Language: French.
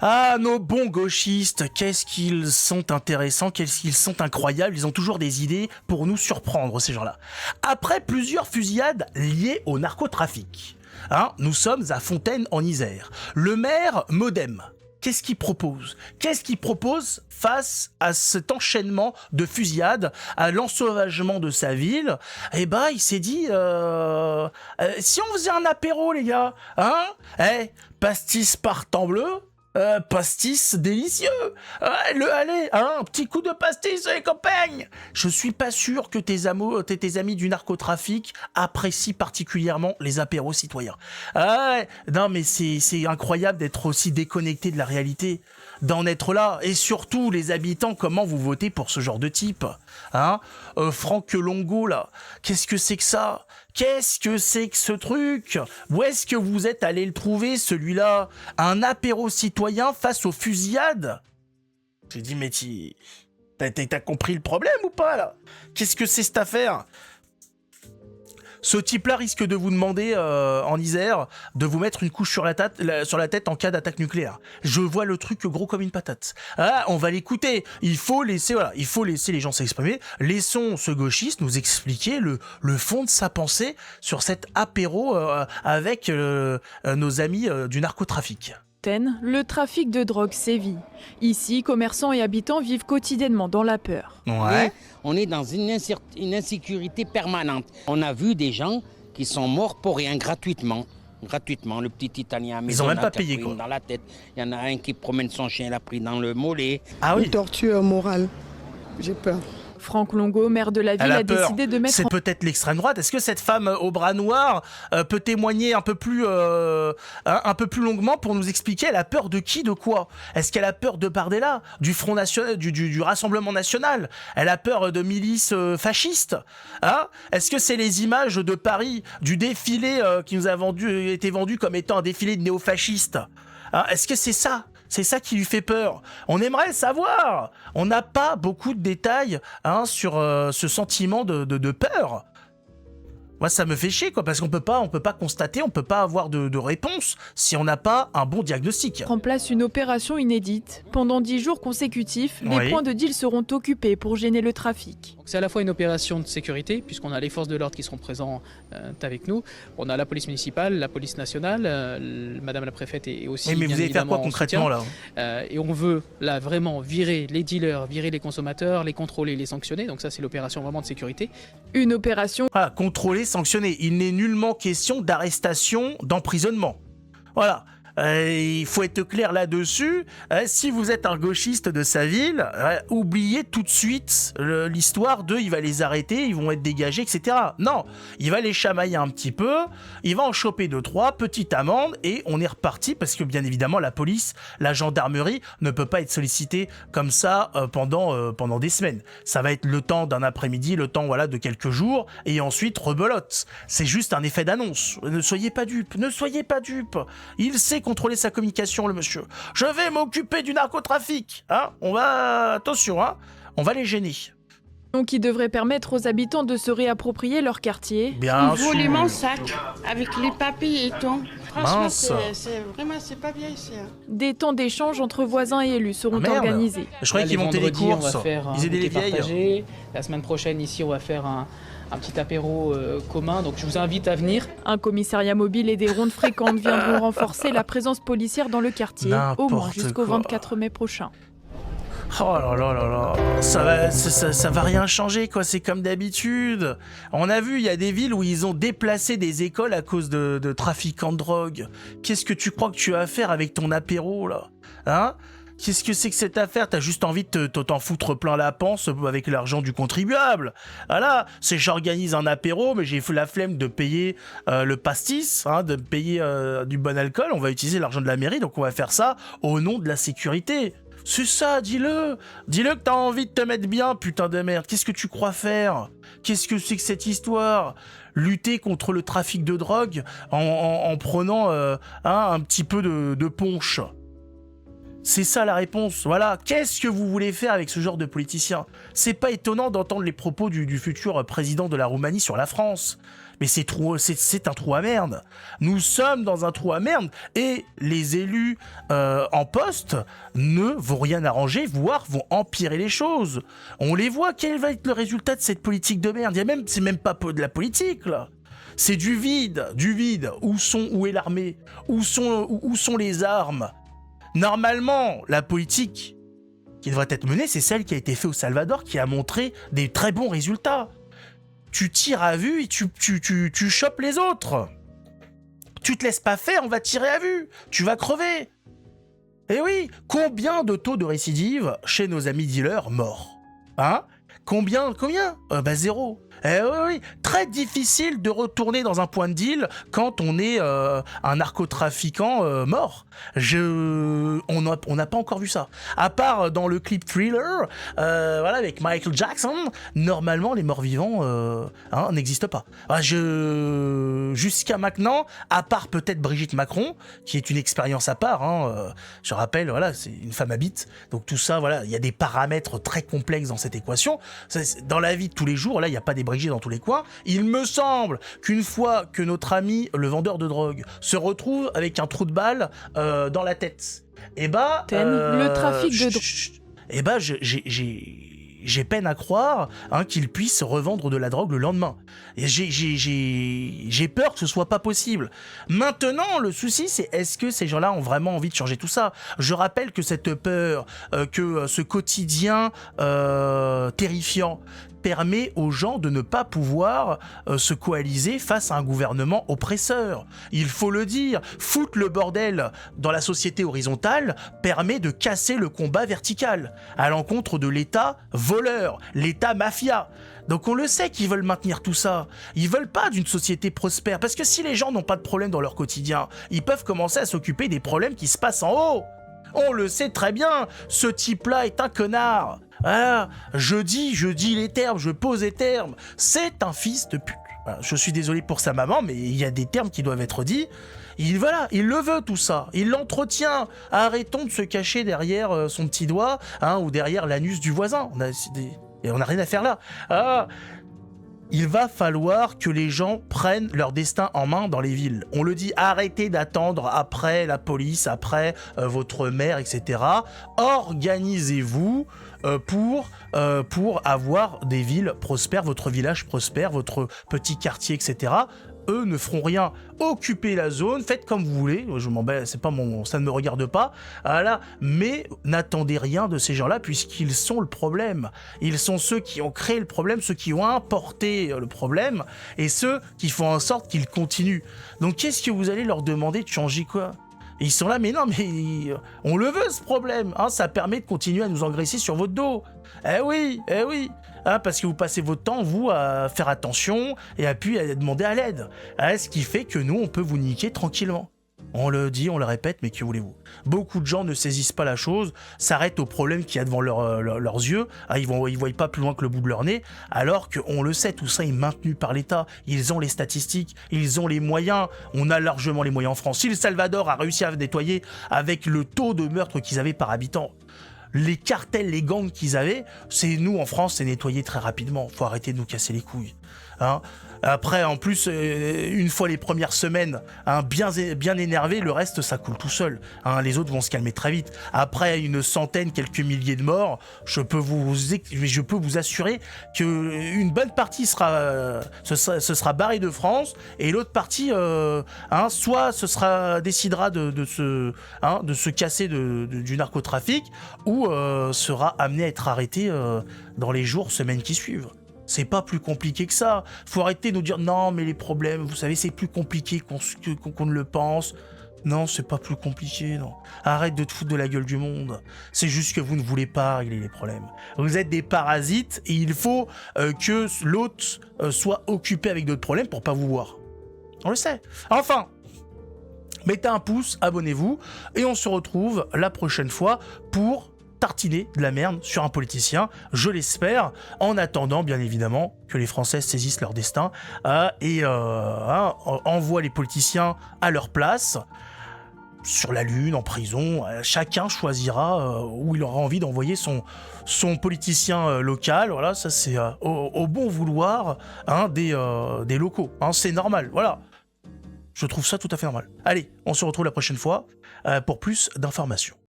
Ah, nos bons gauchistes, qu'est-ce qu'ils sont intéressants, qu'est-ce qu'ils sont incroyables, ils ont toujours des idées pour nous surprendre, ces gens-là. Après plusieurs fusillades liées au narcotrafic, nous sommes à Fontaine en Isère. Le maire Modem, qu'est-ce qu'il propose? Qu'est-ce qu'il propose face à cet enchaînement de fusillades, à l'ensauvagement de sa ville? Eh ben, il s'est dit, si on faisait un apéro, les gars, pastis partant bleu, pastis délicieux. Allez, un petit coup de pastis, les copains. Je suis pas sûr que tes amis du narcotrafic apprécient particulièrement les apéros citoyens. Non, mais c'est incroyable d'être aussi déconnecté de la réalité, d'en être là. Et surtout, les habitants, comment vous votez pour ce genre de type? Franck Longo, là, qu'est-ce que c'est que ça? Qu'est-ce que c'est que ce truc? Où est-ce que vous êtes allé le trouver, celui-là? Un apéro citoyen face aux fusillades? J'ai dit, mais t'as compris le problème ou pas, là? Qu'est-ce que c'est cette affaire? Ce type-là risque de vous demander, en Isère, de vous mettre une couche sur la tête en cas d'attaque nucléaire. Je vois le truc gros comme une patate. On va l'écouter. Il faut laisser les gens s'exprimer. Laissons ce gauchiste nous expliquer le fond de sa pensée sur cet apéro avec nos amis du narcotrafic. Le trafic de drogue sévit. Ici, commerçants et habitants vivent quotidiennement dans la peur. Ouais. On est dans une insécurité permanente. On a vu des gens qui sont morts pour rien, gratuitement. Le petit Italien ils ont même pas payé, quoi. Dans la tête. Il y en a un qui promène son chien, il a pris dans le mollet. Ah oui. Une torture morale. J'ai peur. Franck Longo, maire de la ville, a décidé de mettre... C'est peut-être l'extrême droite. Est-ce que cette femme au bras noir peut témoigner un peu plus longuement pour nous expliquer elle a peur de qui, de quoi? Est-ce qu'elle a peur de Bardella, du Front National, du Rassemblement National? Elle a peur de milices fascistes? Est-ce que c'est les images de Paris, du défilé qui nous a été vendu comme étant un défilé de néofascistes? Est-ce que c'est ça? C'est ça qui lui fait peur. On aimerait le savoir. On n'a pas beaucoup de détails sur ce sentiment de peur. Moi, ça me fait chier, quoi, parce qu'on peut pas constater, on peut pas avoir de réponse si on n'a pas un bon diagnostic. En place une opération inédite. Pendant 10 jours consécutifs, les points de deal seront occupés pour gêner le trafic. C'est à la fois une opération de sécurité, puisqu'on a les forces de l'ordre qui seront présents avec nous. On a la police municipale, la police nationale, madame la préfète est aussi. Mais vous allez faire quoi concrètement là? Et on veut là vraiment virer les dealers, virer les consommateurs, les contrôler, les sanctionner. Donc ça, c'est l'opération vraiment de sécurité. Une opération. Contrôler, sanctionner. Il n'est nullement question d'arrestation, d'emprisonnement. Voilà. Il faut être clair là-dessus. Si vous êtes un gauchiste de sa ville, oubliez tout de suite l'histoire de il va les arrêter, ils vont être dégagés, etc. Non, il va les chamailler un petit peu, il va en choper 2-3, petite amende, et on est reparti, parce que bien évidemment la police, la gendarmerie ne peut pas être sollicitée comme ça pendant des semaines. Ça va être le temps d'un après-midi, le temps de quelques jours, et ensuite rebelote. C'est juste un effet d'annonce. Ne soyez pas dupes. Il sait contrôler sa communication, le monsieur. Je vais m'occuper du narcotrafic. On va les gêner. Qui devrait permettre aux habitants de se réapproprier leur quartier. Bien sûr. Voler mon sac avec les papiers et tout. Franchement, Mince. c'est pas bien ici. Des temps d'échange entre voisins et élus seront organisés. Je croyais qu'ils montaient les courses. Ils aidaient les vieilles. La semaine prochaine, ici, on va faire un petit apéro commun, donc je vous invite à venir. Un commissariat mobile et des rondes fréquentes viendront renforcer la présence policière dans le quartier, au moins jusqu'au 24 mai prochain. Oh là là là là, ça va rien changer, quoi, c'est comme d'habitude. On a vu, il y a des villes où ils ont déplacé des écoles à cause de trafiquants de drogue. Qu'est-ce que tu crois que tu vas faire avec ton apéro, là? Qu'est-ce que c'est que cette affaire? T'as juste envie de t'en foutre plein la panse avec l'argent du contribuable. Voilà, c'est j'organise un apéro, mais j'ai la flemme de payer le pastis, de payer du bon alcool. On va utiliser l'argent de la mairie, donc on va faire ça au nom de la sécurité. C'est ça, dis-le. Dis-le que t'as envie de te mettre bien, putain de merde. Qu'est-ce que tu crois faire? Qu'est-ce que c'est que cette histoire? Lutter contre le trafic de drogue en prenant un petit peu de punch. C'est ça la réponse, voilà. Qu'est-ce que vous voulez faire avec ce genre de politiciens ? C'est pas étonnant d'entendre les propos du futur président de la Roumanie sur la France. Mais c'est un trou à merde. Nous sommes dans un trou à merde et les élus en poste ne vont rien arranger, voire vont empirer les choses. On les voit, quel va être le résultat de cette politique de merde ? C'est même pas de la politique, là. C'est du vide. Où est l'armée ? Où sont les armes ? Normalement, la politique qui devrait être menée, c'est celle qui a été faite au Salvador, qui a montré des très bons résultats. Tu tires à vue et tu chopes les autres. Tu te laisses pas faire, on va tirer à vue. Tu vas crever. Eh oui, combien de taux de récidive chez nos amis dealers morts ? Hein ? Combien ? 0. Eh oui, très difficile de retourner dans un point de deal quand on est un narcotrafiquant mort. On n'a pas encore vu ça. À part dans le clip Thriller, avec Michael Jackson, normalement les morts-vivants n'existent pas. Jusqu'à maintenant, à part peut-être Brigitte Macron, qui est une expérience à part, je rappelle, c'est une femme à bite, donc tout ça, il y a des paramètres très complexes dans cette équation. Dans la vie de tous les jours, là, il n'y a pas des Brigitte dans tous les coins. Il me semble qu'une fois que notre ami, le vendeur de drogue, se retrouve avec un trou de balle dans la tête, le trafic de drogue. J'ai peine à croire qu'il puisse revendre de la drogue le lendemain. Et j'ai peur que ce soit pas possible. Maintenant, le souci, c'est est-ce que ces gens-là ont vraiment envie de changer tout ça ? Je rappelle que cette peur, que ce quotidien terrifiant permet aux gens de ne pas pouvoir se coaliser face à un gouvernement oppresseur. Il faut le dire, foutre le bordel dans la société horizontale permet de casser le combat vertical à l'encontre de l'État voleur, l'État mafia. Donc on le sait qu'ils veulent maintenir tout ça. Ils veulent pas d'une société prospère, parce que si les gens n'ont pas de problème dans leur quotidien, ils peuvent commencer à s'occuper des problèmes qui se passent en haut. On le sait très bien, ce type-là est un connard. Voilà, je dis les termes, je pose les termes. C'est un fils de pute. Voilà, je suis désolé pour sa maman, mais il y a des termes qui doivent être dits. Il le veut tout ça. Il l'entretient. Arrêtons de se cacher derrière son petit doigt, ou derrière l'anus du voisin. On n'a rien à faire là. Il va falloir que les gens prennent leur destin en main dans les villes. On le dit, arrêtez d'attendre après la police, après votre maire, etc. Organisez-vous pour avoir des villes prospères, votre village prospère, votre petit quartier, etc. Eux ne feront rien. Occupez la zone, faites comme vous voulez. Je m'embête, ça ne me regarde pas. Voilà. Mais n'attendez rien de ces gens-là, puisqu'ils sont le problème. Ils sont ceux qui ont créé le problème, ceux qui ont importé le problème, et ceux qui font en sorte qu'ils continuent. Donc qu'est-ce que vous allez leur demander de changer quoi ? Et ils sont là, mais non, mais on le veut ce problème. Ça permet de continuer à nous engraisser sur votre dos. Eh oui. Parce que vous passez votre temps, vous, à faire attention et puis à demander à l'aide. Ce qui fait que nous, on peut vous niquer tranquillement. On le dit, on le répète, mais que voulez-vous ? Beaucoup de gens ne saisissent pas la chose, s'arrêtent au problème qu'il y a devant leurs yeux. Ils voient pas plus loin que le bout de leur nez, alors qu'on le sait, tout ça est maintenu par l'État. Ils ont les statistiques, ils ont les moyens. On a largement les moyens en France. Si le Salvador a réussi à nettoyer avec le taux de meurtre qu'ils avaient par habitant, les cartels, les gangs qu'ils avaient, c'est nous en France, c'est nettoyé très rapidement. Faut arrêter de nous casser les couilles. Après, en plus, une fois les premières semaines bien énervé, le reste, ça coule tout seul. Les autres vont se calmer très vite. Après une centaine, quelques milliers de morts, je peux vous assurer qu'une bonne partie se sera barrée de France, et l'autre partie, soit décidera de se casser du narcotrafic, ou sera amené à être arrêté dans les jours, semaines qui suivent. C'est pas plus compliqué que ça. Faut arrêter de nous dire non, mais les problèmes, vous savez, c'est plus compliqué qu'on ne le pense. Non, c'est pas plus compliqué, non. Arrête de te foutre de la gueule du monde. C'est juste que vous ne voulez pas régler les problèmes. Vous êtes des parasites et il faut que l'autre soit occupé avec d'autres problèmes pour pas vous voir. On le sait. Enfin, mettez un pouce, abonnez-vous et on se retrouve la prochaine fois pour tartiner de la merde sur un politicien, je l'espère, en attendant bien évidemment que les Français saisissent leur destin et envoient les politiciens à leur place. sur la Lune, en prison. Chacun choisira où il aura envie d'envoyer son politicien local. Voilà, ça c'est au bon vouloir des locaux. Hein, c'est normal, voilà. Je trouve ça tout à fait normal. Allez, on se retrouve la prochaine fois pour plus d'informations.